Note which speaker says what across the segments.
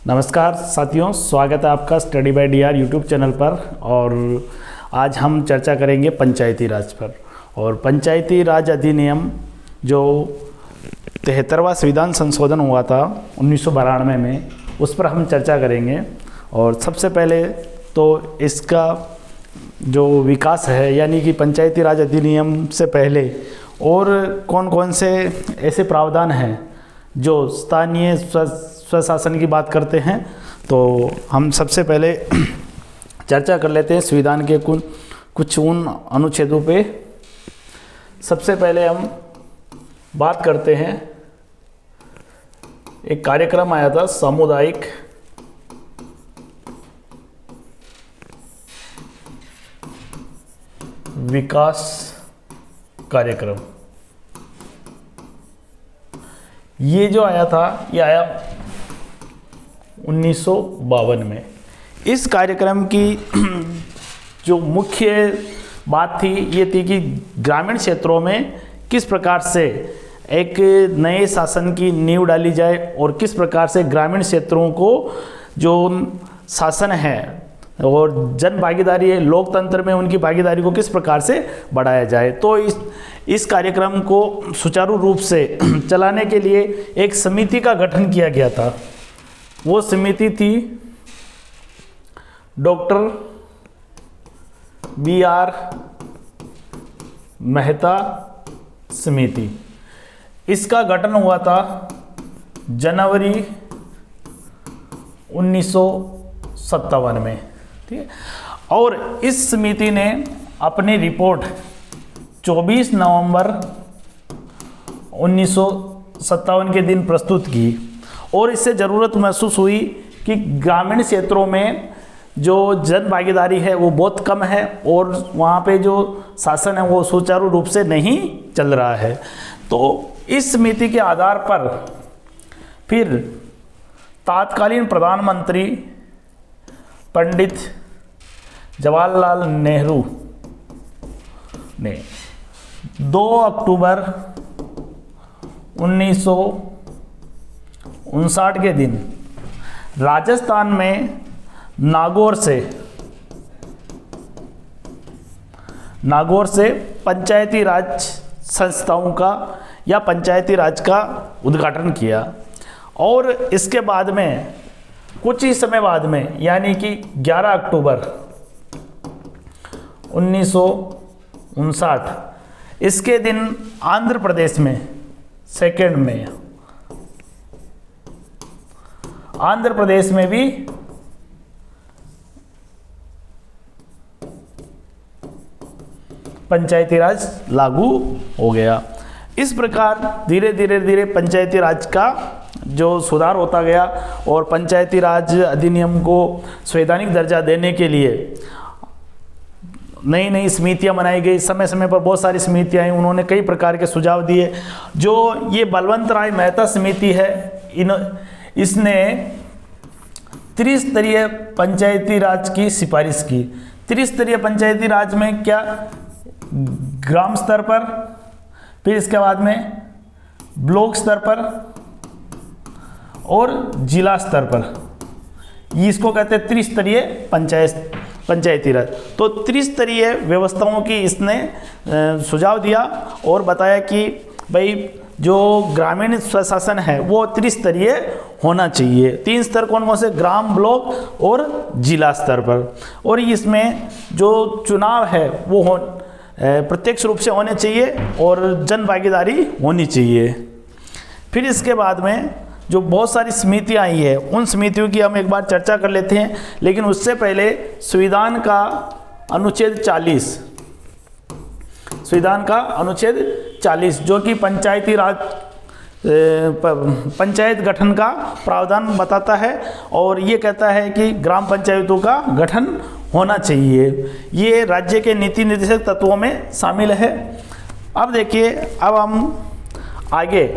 Speaker 1: नमस्कार साथियों, स्वागत है आपका study by DR YouTube channel पर। और आज हम चर्चा करेंगे पंचायती राज पर। और पंचायती राज अधिनियम जो 73वां संविधान संशोधन हुआ था 1992 में, उस पर हम चर्चा करेंगे। और सबसे पहले तो इसका जो विकास है, यानी कि पंचायती राज अधिनियम से पहले और कौन कौन से ऐसे प्रावधान हैं जो स्थानीय स्वशासन की बात करते हैं, तो हम सबसे पहले चर्चा कर लेते हैं संविधान के कुछ उन अनुच्छेदों पे। सबसे पहले हम बात करते हैं, एक कार्यक्रम आया था सामुदायिक विकास कार्यक्रम। ये जो आया था, ये आया 1952 में। इस कार्यक्रम की जो मुख्य बात थी, ये थी कि ग्रामीण क्षेत्रों में किस प्रकार से एक नए शासन की नींव डाली जाए और किस प्रकार से ग्रामीण क्षेत्रों को जो शासन है और जन भागीदारी है, लोकतंत्र में उनकी भागीदारी को किस प्रकार से बढ़ाया जाए। तो इस कार्यक्रम को सुचारू रूप से चलाने के लिए एक समिति का गठन किया गया था। वो समिति थी डॉक्टर BR मेहता समिति। इसका गठन हुआ था जनवरी 1957 में, ठीक है। और इस समिति ने अपनी रिपोर्ट 24 नवंबर 1957 के दिन प्रस्तुत की। और इससे ज़रूरत महसूस हुई कि ग्रामीण क्षेत्रों में जो जन भागीदारी है वो बहुत कम है और वहाँ पे जो शासन है वो सुचारू रूप से नहीं चल रहा है। तो इस समिति के आधार पर फिर तत्कालीन प्रधानमंत्री पंडित जवाहरलाल नेहरू ने 2 अक्टूबर 1959 के दिन राजस्थान में नागौर से पंचायती राज संस्थाओं का या पंचायती राज का उद्घाटन किया। और इसके बाद में कुछ ही समय बाद में, यानी कि 11 अक्टूबर 1959, इसके दिन आंध्र प्रदेश में 2 मई आंध्र प्रदेश में भी पंचायती राज लागू हो गया। इस प्रकार धीरे धीरे पंचायती राज का जो सुधार होता गया और पंचायती राज अधिनियम को संवैधानिक दर्जा देने के लिए नई नई समितियां बनाई गई। समय समय पर बहुत सारी समितियां आई, उन्होंने कई प्रकार के सुझाव दिए। जो ये बलवंत राय मेहता समिति है, इसने त्रिस्तरीय पंचायती राज की सिफारिश की। त्रिस्तरीय पंचायती राज में क्या, ग्राम स्तर पर, फिर इसके बाद में ब्लॉक स्तर पर और जिला स्तर पर, इसको कहते हैं त्रिस्तरीय पंचायती राज। तो त्रिस्तरीय व्यवस्थाओं की इसने सुझाव दिया और बताया कि भाई जो ग्रामीण स्वशासन है वो त्रिस्तरीय होना चाहिए। 3 स्तर कौन कौन से, ग्राम, ब्लॉक और जिला स्तर पर। और इसमें जो चुनाव है वो प्रत्यक्ष रूप से होने चाहिए और जन भागीदारी होनी चाहिए। फिर इसके बाद में जो बहुत सारी समितियाँ आई है, उन समितियों की हम एक बार चर्चा कर लेते हैं। लेकिन उससे पहले संविधान का अनुच्छेद 40 जो कि पंचायत गठन का प्रावधान बताता है और ये कहता है कि ग्राम पंचायतों का गठन होना चाहिए। ये राज्य के नीति निर्देशक तत्वों में शामिल है। अब देखिए, अब हम आगे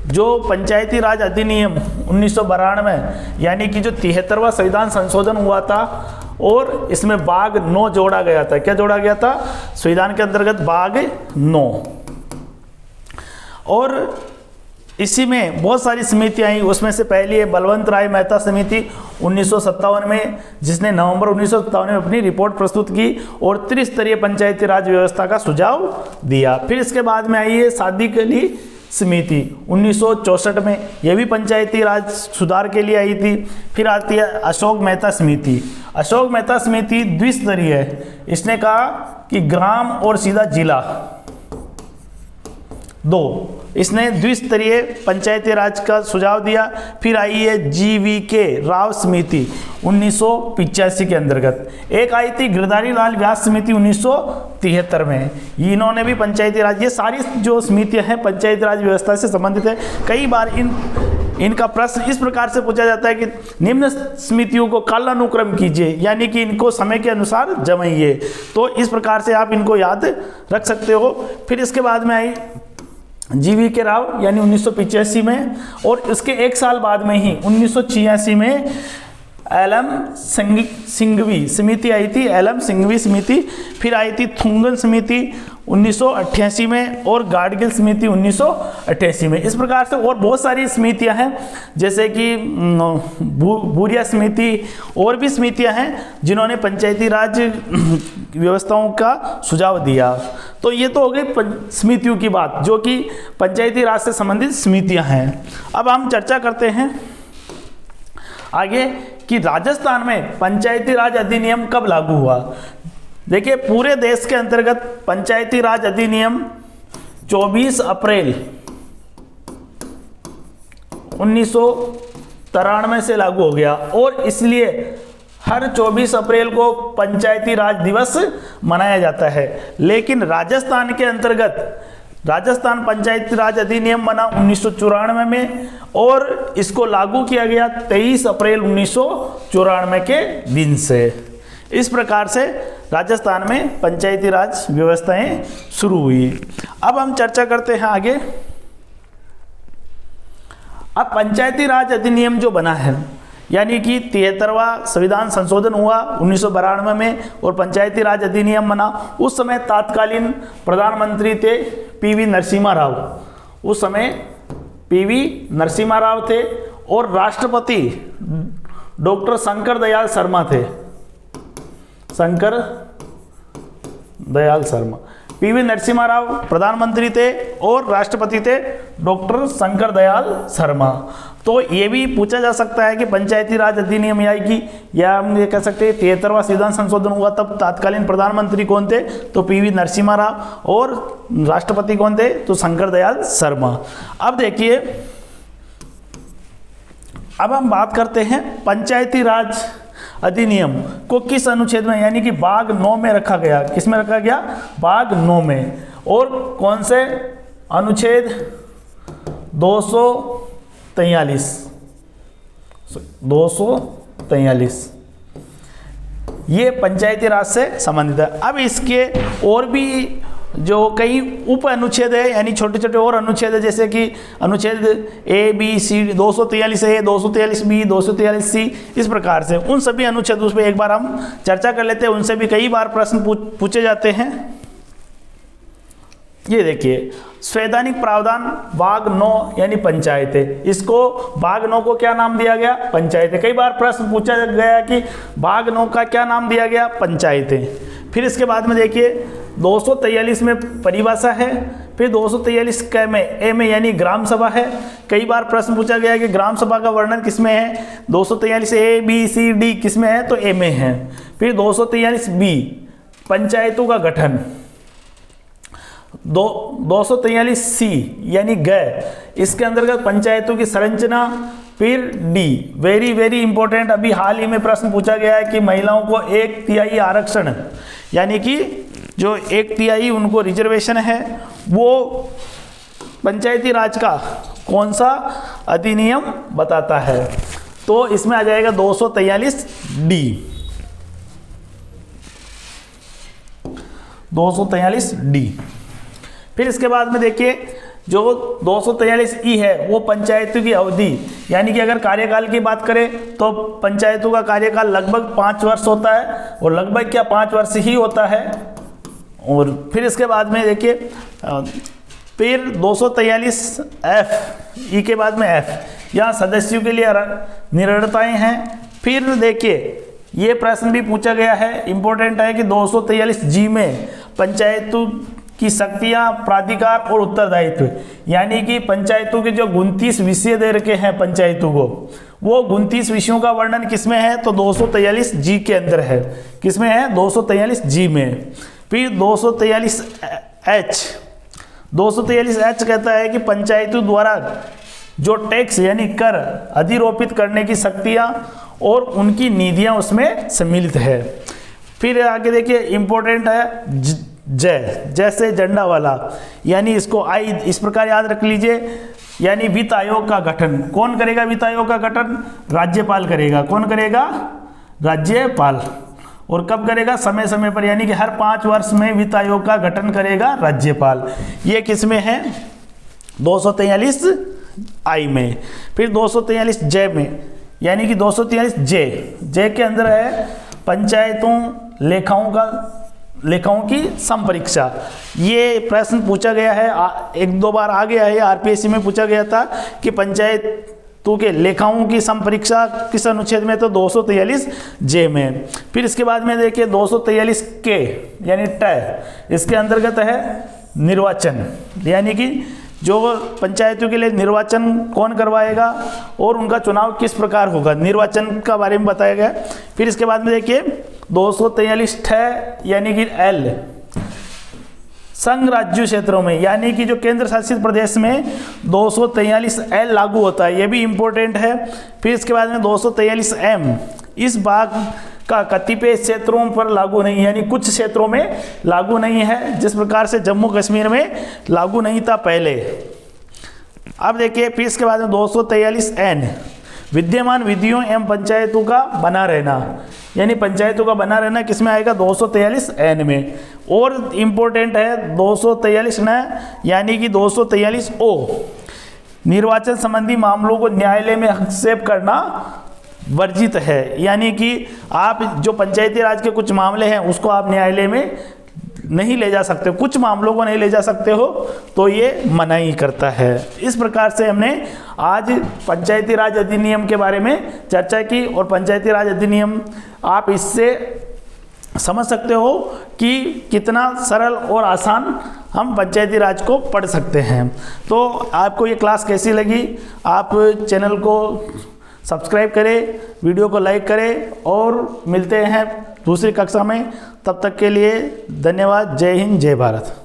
Speaker 1: जो पंचायती राज अधिनियम 1992 यानी कि जो 73वां संविधान संशोधन हुआ था और इसमें भाग 9 जोड़ा गया था। क्या जोड़ा गया था? संविधान के अंतर्गत भाग 9। और इसी में बहुत सारी समितियाँ आई, उसमें से पहली है बलवंत राय मेहता समिति 1957 में, जिसने नवंबर 1957 में अपनी रिपोर्ट प्रस्तुत की और त्रिस्तरीय पंचायती राज व्यवस्था का सुझाव दिया। फिर इसके बाद में आई है सादिक अली समिति 1964 में, यह भी पंचायती राज सुधार के लिए आई थी। फिर आती है अशोक मेहता समिति। अशोक मेहता समिति द्विस्तरीय है, इसने कहा कि ग्राम और सीधा जिला दो, इसने द्विस्तरीय पंचायती राज का सुझाव दिया। फिर आई है GVK राव समिति 1985 के अंतर्गत। एक आई थी गिरधारी लाल व्यास समिति 1973 में, इन्होंने भी पंचायती राज, ये सारी जो समितियां हैं पंचायती राज व्यवस्था से संबंधित है। कई बार इनका प्रश्न इस प्रकार से पूछा जाता है कि निम्न समितियों को कालानुक्रम कीजिए, यानी कि इनको समय के अनुसार जमाइए। तो इस प्रकार से आप इनको याद रख सकते हो। फिर इसके बाद में आई GVK राव यानी 1985 में, और इसके एक साल बाद में ही 1986 में LM सिंघवी समिति आई थी, LM सिंघवी समिति। फिर आई थी थुंगन समिति 1988 में और गाडगिल समिति 1988 में। इस प्रकार से और बहुत सारी समितियां हैं, जैसे कि बुरिया समिति, और भी समितियां हैं जिन्होंने पंचायती राज व्यवस्थाओं का सुझाव दिया। तो ये तो हो गई समितियों की बात, जो कि पंचायती राज से संबंधित समितियां हैं। अब हम चर्चा करते हैं आगे कि राजस्थान में पंचायती राज अधिनियम कब लागू हुआ। देखिए, पूरे देश के अंतर्गत पंचायती राज अधिनियम 24 अप्रैल 1993 से लागू हो गया, और इसलिए हर 24 अप्रैल को पंचायती राज दिवस मनाया जाता है। लेकिन राजस्थान के अंतर्गत राजस्थान पंचायती राज अधिनियम बना 1994 में, और इसको लागू किया गया 23 अप्रैल 1994 के दिन से। इस प्रकार से राजस्थान में पंचायती राज व्यवस्थाएं शुरू हुई। अब हम चर्चा करते हैं आगे। अब पंचायती राज अधिनियम जो बना है, यानी कि 73वां संविधान संशोधन हुआ 1992 में और पंचायती राज अधिनियम बना। उस समय तत्कालीन प्रधानमंत्री थे PV नरसिम्हा राव, उस समय PV नरसिम्हा राव थे, और राष्ट्रपति डॉक्टर शंकर दयाल शर्मा थे, शंकर दयाल शर्मा। PV नरसिम्हा राव प्रधानमंत्री थे और राष्ट्रपति थे डॉक्टर शंकर दयाल शर्मा। तो ये भी पूछा जा सकता है कि पंचायती राज अधिनियम आएगी, या हम ये कह सकते हैं 73वां संविधान संशोधन हुआ तब तत्कालीन प्रधानमंत्री कौन थे, तो PV नरसिम्हा राव, और राष्ट्रपति कौन थे, तो शंकर दयाल शर्मा। अब देखिए, अब हम बात करते हैं पंचायती राज अधिनियम को किस अनुच्छेद में, यानी कि भाग 9 में रखा गया। किस में रखा गया, भाग 9 में, और कौन से अनुच्छेद 243 ये पंचायती राज से संबंधित है। अब इसके और भी जो कई उप अनुच्छेद है, यानी छोटे छोटे और अनुच्छेद है, जैसे कि अनुच्छेद ABCD 243A 243B 243C, इस प्रकार से उन सभी अनुच्छेदों पर एक बार हम चर्चा कर लेते हैं। उनसे भी कई बार प्रश्न पूछे जाते हैं। ये देखिए, संवैधानिक प्रावधान भाग 9 यानी पंचायतें, इसको भाग 9 को क्या नाम दिया गया, पंचायतें। कई बार प्रश्न पूछा गया कि भाग 9 का क्या नाम दिया गया, पंचायतें। फिर इसके बाद में देखिए 243 में परिभाषा है, फिर 243 क में ए में यानी ग्राम सभा है। कई बार प्रश्न पूछा गया कि ग्राम सभा का वर्णन किसमें है, 243 ABCD किसमें है, तो ए में है। फिर 243B पंचायतों का गठन, 243C यानी ग, इसके अंतर्गत पंचायतों की संरचना। फिर डी, वेरी वेरी इंपॉर्टेंट, अभी हाल ही में प्रश्न पूछा गया है कि महिलाओं को 1/3 आरक्षण, यानी कि जो 1/3 उनको रिजर्वेशन है, वो पंचायती राज का कौन सा अधिनियम बताता है, तो इसमें आ जाएगा 243D, 243D। फिर इसके बाद में देखिए जो 243E है वो पंचायतों की अवधि, यानी कि अगर कार्यकाल की बात करें तो पंचायतों का कार्यकाल लगभग 5 वर्ष होता है, और लगभग क्या 5 वर्ष ही होता है। और फिर इसके बाद में देखिए फिर 243 एफ, ई के बाद में एफ, यहाँ सदस्यों के लिए निरर्थताएं हैं। फिर देखिए ये प्रश्न भी पूछा गया है, इंपॉर्टेंट है कि 243 जी में पंचायतों की शक्तियां, प्राधिकार और उत्तरदायित्व, यानी कि पंचायतों के जो 29 विषय दे रखे हैं पंचायतों को, वो 29 विषयों का वर्णन किसमें है, तो 243 जी के अंदर है। किसमें है, 243 जी में। फिर 243 एच, 243 एच कहता है कि पंचायतों द्वारा जो टैक्स यानी कर अधिरोपित करने की शक्तियां और उनकी निधियां उसमें सम्मिलित है। फिर आगे देखिए इंपॉर्टेंट है जय, जैसे झंडा वाला, यानी इसको आई इस प्रकार याद रख लीजिए, यानी वित्त आयोग का गठन कौन करेगा, वित्त आयोग का गठन राज्यपाल करेगा। कौन करेगा, राज्यपाल। और कब करेगा, समय समय पर, यानी कि हर 5 वर्ष में वित्त आयोग का गठन करेगा राज्यपाल। ये किस में है, 243 आई में। फिर 243 जय में, यानी कि 243 जे के अंदर है पंचायतों लेखाओं की संपरीक्षा। ये प्रश्न पूछा गया है, 1-2 बार आ गया है, आरपीएससी में पूछा गया था कि पंचायतों के लेखाओं की संपरीक्षा किस अनुच्छेद में, तो 243 जे में। फिर इसके बाद में देखिए 243 के यानी ट, इसके अंतर्गत है निर्वाचन, यानी कि जो पंचायतों के लिए निर्वाचन कौन करवाएगा और उनका चुनाव किस प्रकार होगा, निर्वाचन का बारे में बताया गया। फिर इसके बाद में देखिए 243 यानी कि एल, संघ राज्य क्षेत्रों में, यानी कि जो केंद्र शासित प्रदेश में 243 एल लागू होता है, ये भी इंपॉर्टेंट है। फिर इसके बाद में 243 एम, इस भाग का कतिपय क्षेत्रों पर लागू नहीं, यानी कुछ क्षेत्रों में लागू नहीं है, जिस प्रकार से जम्मू कश्मीर में लागू नहीं था पहले। अब देखिए फिर इसके बाद में 243 एन, विद्यमान विधियों एवं पंचायतों का बना रहना, यानी पंचायतों का बना रहना किस में आएगा, 243 एन में। और इम्पोर्टेंट है 243 न, यानी कि 243 ओ, निर्वाचन संबंधी मामलों को न्यायालय में हस्तक्षेप करना वर्जित है, यानी कि आप जो पंचायती राज के कुछ मामले हैं उसको आप न्यायालय में नहीं ले जा सकते, कुछ मामलों को नहीं ले जा सकते हो, तो ये मनाही करता है। इस प्रकार से हमने आज पंचायती राज अधिनियम के बारे में चर्चा की, और पंचायती राज अधिनियम आप इससे समझ सकते हो कि कितना सरल और आसान हम पंचायती राज को पढ़ सकते हैं। तो आपको ये क्लास कैसी लगी, आप चैनल को सब्सक्राइब करें, वीडियो को लाइक करें, और मिलते हैं दूसरी कक्षा में। तब तक के लिए धन्यवाद। जय हिंद, जय भारत।